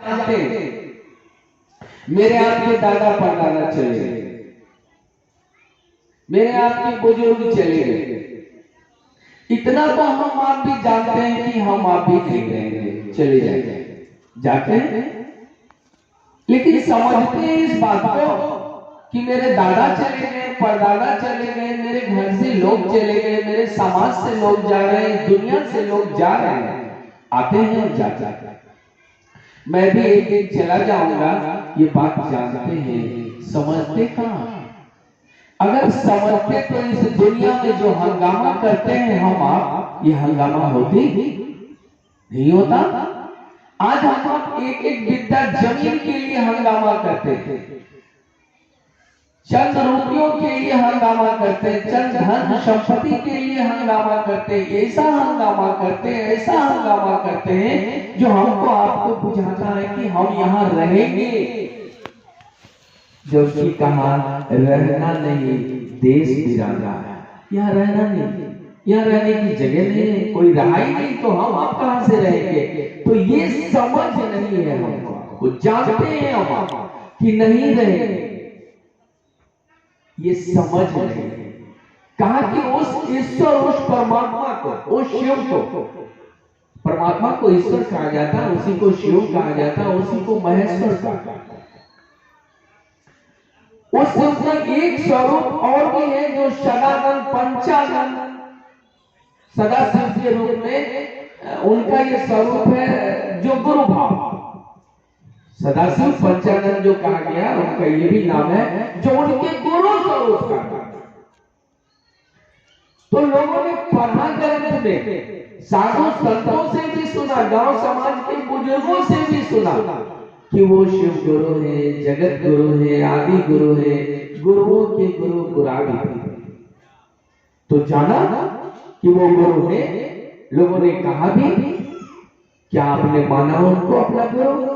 जानते मेरे आपके दादा परदादा चले गए, मेरे आपके बुजुर्ग चले गए, इतना तो हम आप भी जानते हैं कि हम आप भी नहीं रहेंगे, चले जाएंगे, जाते हैं। लेकिन समझते हैं इस बात को कि मेरे दादा चले गए, परदादा चले गए, मेरे घर से लोग चले गए, मेरे समाज से लोग जा रहे हैं, दुनिया से लोग जा रहे हैं, आते हैं और जाते हैं। मैं भी एक दिन चला जाऊंगा, ये बात जानते हैं, समझते कहां? अगर समझते तो इस दुनिया में जो हंगामा करते हैं हम आप, ये हंगामा होती नहीं होता। आज हम आप एक एक बिद्दा जमीन के लिए हंगामा करते थे, चंद रुपयों के लिए हंगामा करते, चंद धन संपत्ति के लिए हंगामा करते, ऐसा हंगामा करते, ऐसा हंगामा करते हैं जो हमको आपको बुझाता है कि हम यहाँ रहेंगे, जबकि कहा रहना नहीं, देश बिराना है, यहाँ रहना नहीं, यहाँ रहने की जगह नहीं है, कोई रहा ही नहीं तो हम आप कहां से रहेंगे। तो ये समझ नहीं है हमको, वो जानते हैं हम कि नहीं रहेंगे, ये समझ नहीं। कहा कि उस ईश्वर, उस परमात्मा को, उस शिव को, परमात्मा को ईश्वर कहा जाता, उसी को शिव कहा जाता, उसी को महेश्वर कहा जाता। उस शिव का एक स्वरूप और भी है जो सदानंद पंचानंद, सदाशिव के रूप में उनका ये स्वरूप है जो गुरु भाव, सदाशिव पंचानंद जो कहा गया उनका ये भी नाम है जो उनके गुरु स्वरूप का। तो लोगों ने पढ़ा ग्रंथ में, साधु संतों से भी सुना, गांव समाज के बुजुर्गों से भी सुना कि वो शिव गुरु है, जगत गुरु है, आदि गुरु है, गुरुओं के गुरु गुरावी। तो जाना कि वो गुरु है, लोगों ने कहा भी, क्या आपने माना उनको अपना गुरु?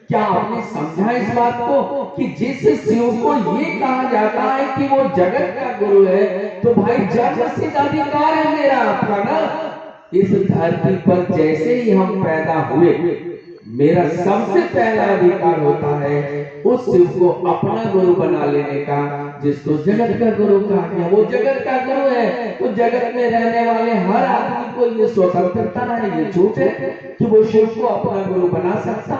क्या आपने समझा इस बात को कि जिस शिव को ये कहा जाता है कि वो जगत का गुरु है, तो भाई जन्म सिद्ध अधिकार है मेरा आपका ना, इस धरती पर जैसे ही हम पैदा हुए, मेरा सबसे पहला अधिकार होता है उस शिव को अपना गुरु बना लेने का, जिसको जगत का गुरु कहा गया। वो जगत का गुरु है तो जगत में रहने वाले हर आदमी को ये स्वतंत्रता है, ये छूट है कि वो शिव को अपना गुरु बना सकता,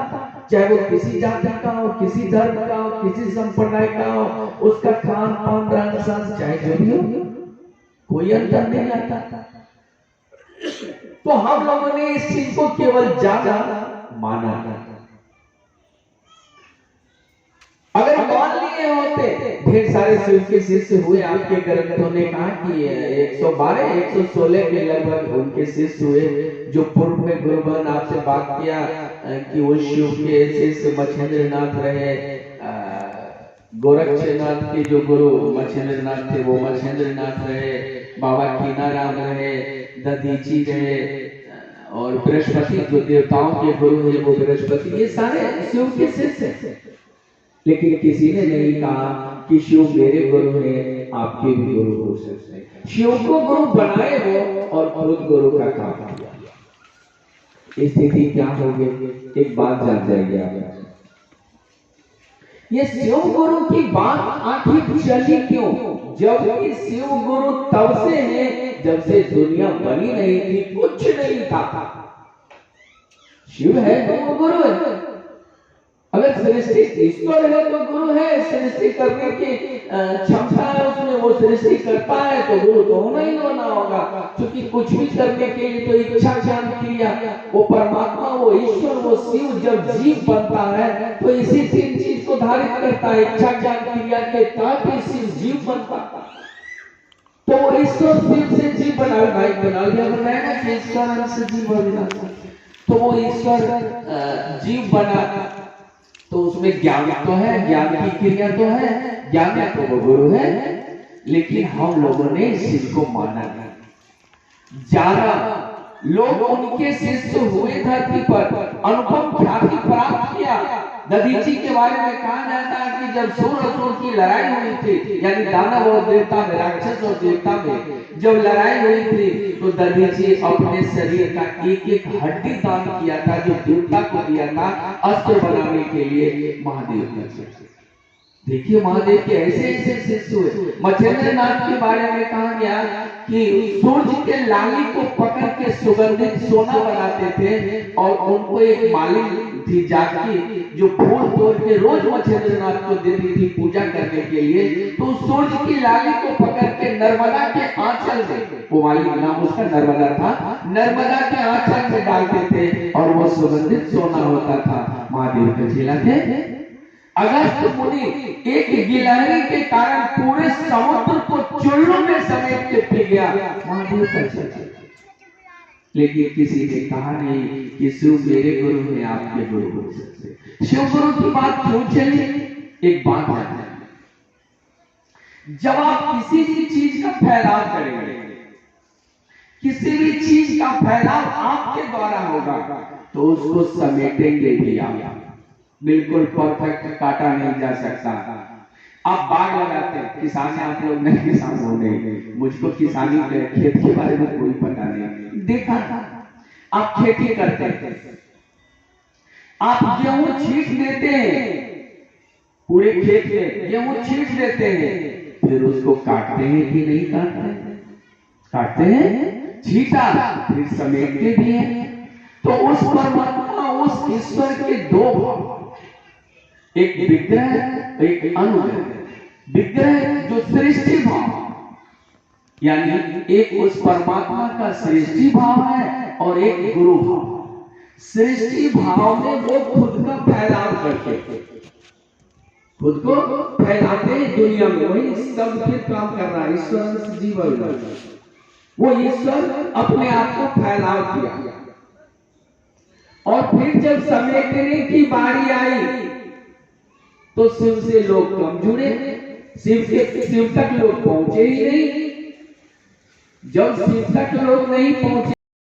चाहे वो किसी जाति का हो, किसी धर्म का हो, किसी संप्रदाय का हो, उसका खान पान रहन सहन चाहे जो भी हो, कोई अंतर नहीं आता। तो हम लोगों ने इस चीज को केवल जाना, माना। अगर मान लिए होते, ढेर सारे शिव के शिष्य हुए, आपके ग्रंथों ने कहा कि 112 116 के लगभग उनके शिष्य हुए, जो पूर्व में गुरुबन आपसे बात किया कि वो शिव के शिष्य मच्छेंद्रनाथ रहे, गोरक्षनाथ के जो गुरु मच्छेंद्रनाथ थे वो मच्छेंद्रनाथ रहे, बाबा कीनाराम रहे, दधीची रहे, और बृहस्पति जो देवताओं के गुरु है वो बृहस्पति, ये सारे शिव के शिष्य हैं। लेकिन किसी ने नहीं कहा कि शिव मेरे गुरु हैं, आपके भी गुरु हो सकते हैं। शिव को गुरु बनाए हो और खुद गुरु का काम किया, स्थिति क्या होगी एक बात जान जाएगी आप। ये शिव गुरु की बात आखिर चली क्यों? जबकि शिव गुरु तब से है जब से दुनिया बनी नहीं थी, कुछ नहीं था। शिव है तो वो गुरु है, अगर सृष्टि ईश्वर है तो गुरु है, सृष्टि करने की क्षमता है उसमें, वो सृष्टि करता है तो गुरु तो होना ही होना होगा, क्योंकि कुछ भी करने के लिए तो इच्छा ज्ञान क्रिया, वो परमात्मा, वो ईश्वर, वो शिव जब जीव बनता है तो इसी तीन चीज को धारित करता है, इच्छा ज्ञान क्रिया के तहत ही शिव जीव बनता है। तो वो ईश्वर शिव से जीव बना लिया, बनाएगा कि ईश्वर से जीव बना, तो वो ईश्वर जीव बना, तो उसमें ज्ञान तो है, ज्ञान की क्रिया तो है, ज्ञान तो वो गुरु है। लेकिन हम लोगों ने इस चीज को माना नहीं, जाना। लोग उनके शिष्य हुए, धरती पर अनुपम ख्याति प्राप्त किया। दधीची के बारे में कहा जाता है कि जब सूर असुर की लड़ाई हुई थी, यानी दानव और देवता में, राक्षस और देवता में जब लड़ाई हुई थी, तो दधीचि अपने शरीर का एक एक हड्डी दान किया था, जो देवता को दिया था अस्त्र बनाने के लिए महादेव ने। देखिए महादेव के ऐसे ऐसे शिष्य हुए। मच्छिंद्र नाथ के बारे में कहा गया कि सूर्य के लाली को पकड़ के सुगंधित सोना बनाते थे, और उनको एक मालिक थी जाकी, जो फूल तोड़ के रोज मच्छिंद्र नाथ को देती थी पूजा करने के लिए। तो सूर्य की लाली को पकड़ के नर्मदा के आंचल में, वो मालिक नाम उसका नर्मदा था, नर्मदा के आंचल में डालते थे और वो सुगंधित सोना होता था। महादेव का चेला थे। अगस्त्य मुनि एक गिलहरी के कारण पूरे समुद्र को चुल्लू में समेट के पी गया, महादेव का चेला। लेकिन किसी ने कहा नहीं कि शिव मेरे गुरु हैं, आपके गुरु हो सकते। शिव गुरु की बात क्यों चली? एक बात है, जब आप किसी भी चीज का फैलाव करेंगे, किसी भी चीज का फैलाव आपके द्वारा होगा, तो उसको समेटेंगे भी आप। बिल्कुल परफेक्ट काटा नहीं जा सकता। आप बाग लगाते हैं, किसान आप लोग नहीं किसान होंगे, मुझको किसानी के खेत के बारे में कोई पता नहीं, देखा था। आप खेती करते हैं, आप गेहूं छींट देते हैं, पूरे खेत में गेहूं छींट देते हैं, फिर उसको काटते हैं कि नहीं काटते? काटते हैं, छींटा, फिर समेटते भी हैं। तो उस परमात्मा, उस ईश्वर के दो भाव, एक विग्रह, एक अनुग्रह। विग्रह जो सृष्टि भाव, यानी एक उस परमात्मा का सृष्टि भाव है, और एक गुरु भाव। सृष्टि भाव में वो खुद का फैलाव करते, खुद को फैलाते हैं दुनिया में, वही सब फिर काम कर रहा है। ईश्वर जीवन, वो ईश्वर अपने आप को फैलाव किया, और फिर जब समेटने की बारी आई तो शिव से लोग कम जुड़े, शिव तक लोग पहुंचे ही नहीं। जब शिव तक लोग नहीं पहुंचे